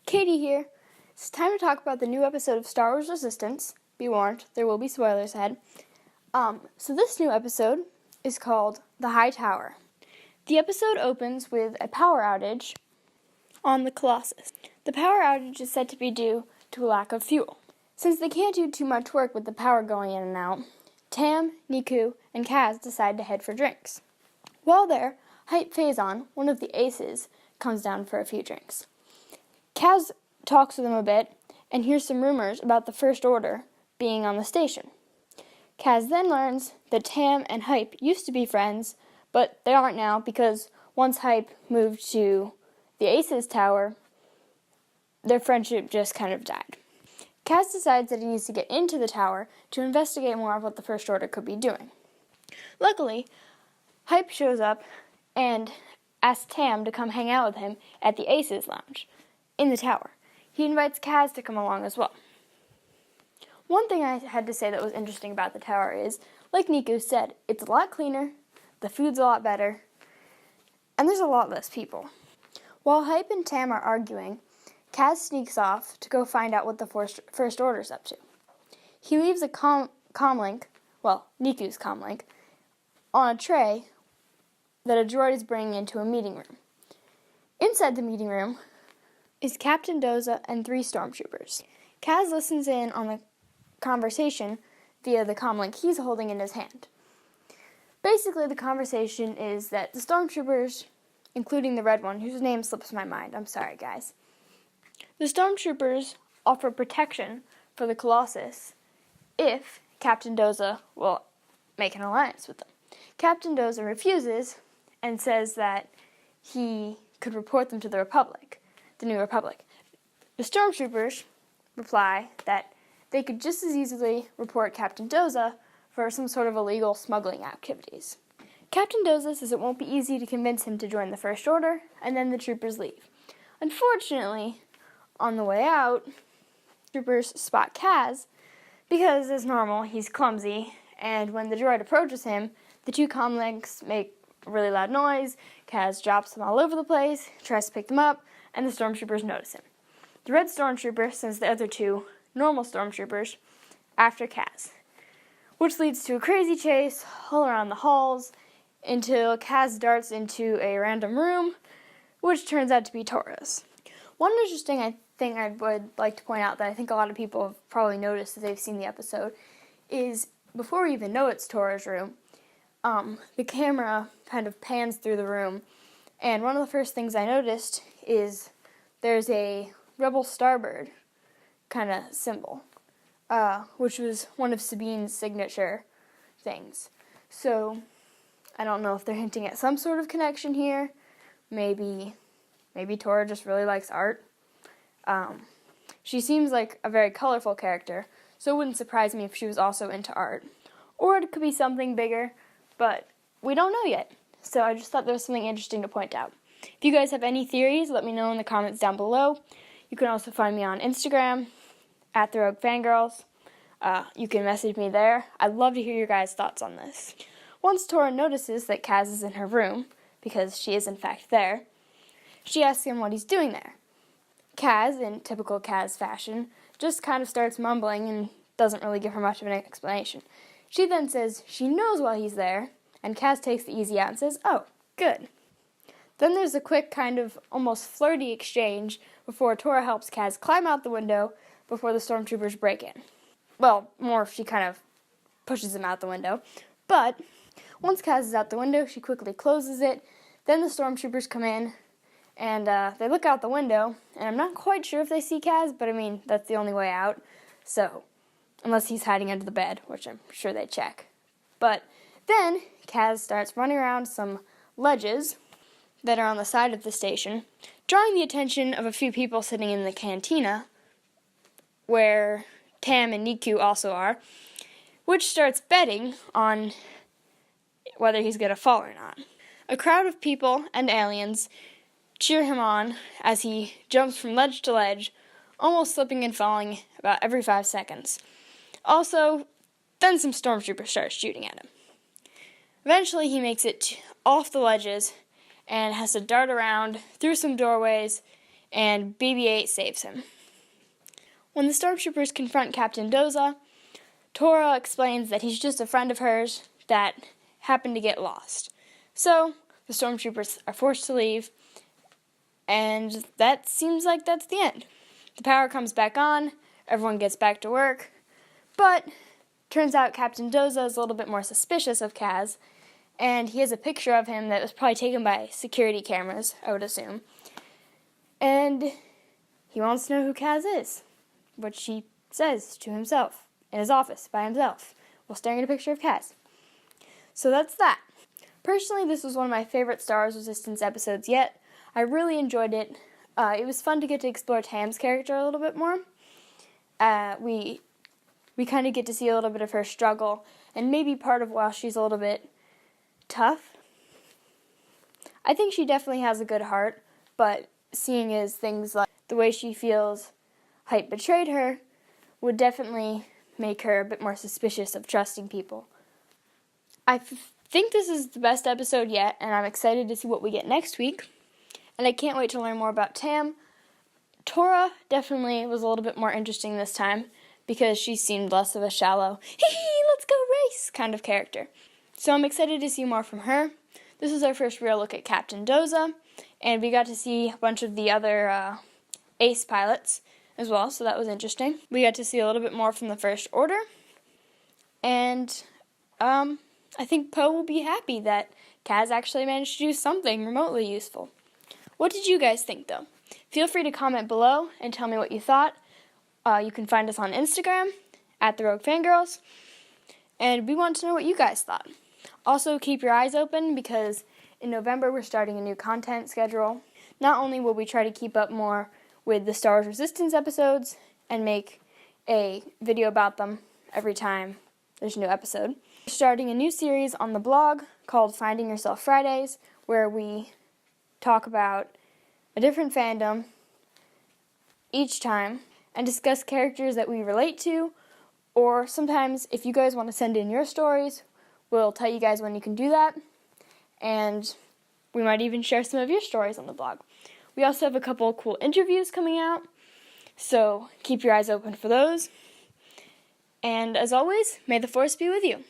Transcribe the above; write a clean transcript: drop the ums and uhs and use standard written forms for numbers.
Katie here. It's time to talk about the new episode of Star Wars Resistance. Be warned, there will be spoilers ahead. So this new episode is called The High Tower. The episode opens with a power outage on the Colossus. The power outage is said to be due to a lack of fuel. Since they can't do too much work with the power going in and out, Tam, Niku, and Kaz decide to head for drinks. While there, Hype Phazon, one of the aces, comes down for a few drinks. Kaz talks with him a bit and hears some rumors about the First Order being on the station. Kaz then learns that Tam and Hype used to be friends, but they aren't now because once Hype moved to the Aces Tower, their friendship just kind of died. Kaz decides that he needs to get into the tower to investigate more of what the First Order could be doing. Luckily, Hype shows up and asks Tam to come hang out with him at the Aces Lounge in the tower. He invites Kaz to come along as well. One thing I had to say that was interesting about the tower is, like Niku said, it's a lot cleaner, the food's a lot better, and there's a lot less people. While Hype and Tam are arguing, Kaz sneaks off to go find out what the First Order's up to. He leaves a comlink, Niku's comlink, on a tray that a droid is bringing into a meeting room. Inside the meeting room is Captain Doza and 3 stormtroopers. Kaz listens in on the conversation via the comlink he's holding in his hand. Basically, the conversation is that the stormtroopers, including the red one, whose name slips my mind, I'm sorry guys, the stormtroopers offer protection for the Colossus if Captain Doza will make an alliance with them. Captain Doza refuses and says that he could report them to the Republic, the New Republic. The stormtroopers reply that they could just as easily report Captain Doza for some sort of illegal smuggling activities. Captain Doza says it won't be easy to convince him to join the First Order, and then the troopers leave. Unfortunately, on the way out, troopers spot Kaz because, as normal, he's clumsy, and when the droid approaches him, the 2 comlinks make a really loud noise. Kaz drops them all over the place, tries to pick them up, and the stormtroopers notice him. The red stormtrooper sends the other 2 normal stormtroopers after Kaz, which leads to a crazy chase all around the halls until Kaz darts into a random room, which turns out to be Tora's. One interesting thing I would like to point out that I think a lot of people have probably noticed if they've seen the episode is before we even know it's Tora's room, the camera kind of pans through the room, and one of the first things I noticed is there's a Rebel Starbird kind of symbol, which was one of Sabine's signature things. So I don't know if they're hinting at some sort of connection here. Maybe Tora just really likes art. She seems like a very colorful character, so it wouldn't surprise me if she was also into art. Or it could be something bigger, but we don't know yet. So I just thought there was something interesting to point out. If you guys have any theories, let me know in the comments down below. You can also find me on Instagram, at the Rogue Fangirls. You can message me there. I'd love to hear your guys' thoughts on this. Once Tora notices that Kaz is in her room, because she is in fact there, she asks him what he's doing there. Kaz, in typical Kaz fashion, just kind of starts mumbling and doesn't really give her much of an explanation. She then says she knows why he's there, and Kaz takes the easy out and says, "Oh, good." Then there's a quick kind of almost flirty exchange before Tora helps Kaz climb out the window before the stormtroopers break in. Well, more if she kind of pushes him out the window. But once Kaz is out the window, she quickly closes it. Then the stormtroopers come in, and they look out the window, and I'm not quite sure if they see Kaz, but I mean, that's the only way out. So, unless he's hiding under the bed, which I'm sure they check. But then Kaz starts running around some ledges that are on the side of the station, drawing the attention of a few people sitting in the cantina, where Tam and Niku also are, which starts betting on whether he's going to fall or not. A crowd of people and aliens cheer him on as he jumps from ledge to ledge, almost slipping and falling about every 5 seconds. Also, then some stormtroopers start shooting at him. Eventually, he makes it off the ledges and has to dart around through some doorways and BB-8 saves him. When the stormtroopers confront Captain Doza, Tora explains that he's just a friend of hers that happened to get lost. So, the stormtroopers are forced to leave, and that seems like that's the end. The power comes back on, everyone gets back to work, but turns out Captain Doza is a little bit more suspicious of Kaz, and he has a picture of him that was probably taken by security cameras, I would assume. And he wants to know who Kaz is, which he says to himself in his office by himself while staring at a picture of Kaz. So that's that. Personally, this was one of my favorite Star Wars Resistance episodes yet. I really enjoyed it. It was fun to get to explore Tam's character a little bit more. We kind of get to see a little bit of her struggle, and maybe part of why she's a little bit tough. I think she definitely has a good heart, but seeing as things like the way she feels Hype betrayed her would definitely make her a bit more suspicious of trusting people. I think this is the best episode yet, and I'm excited to see what we get next week. And I can't wait to learn more about Tam. Tora definitely was a little bit more interesting this time because she seemed less of a shallow, hee, let's go race kind of character. So I'm excited to see more from her. This is our first real look at Captain Doza, and we got to see a bunch of the other ace pilots as well, so that was interesting. We got to see a little bit more from the First Order, and I think Poe will be happy that Kaz actually managed to do something remotely useful. What did you guys think, though? Feel free to comment below and tell me what you thought. You can find us on Instagram, @TheRogueFangirls, and we want to know what you guys thought. Also, keep your eyes open because in November we're starting a new content schedule. Not only will we try to keep up more with the Star Wars Resistance episodes and make a video about them every time there's a new episode. We're starting a new series on the blog called Finding Yourself Fridays, where we talk about a different fandom each time and discuss characters that we relate to, or sometimes if you guys want to send in your stories, we'll tell you guys when you can do that, and we might even share some of your stories on the blog. We also have a couple of cool interviews coming out, so keep your eyes open for those. And as always, may the Force be with you.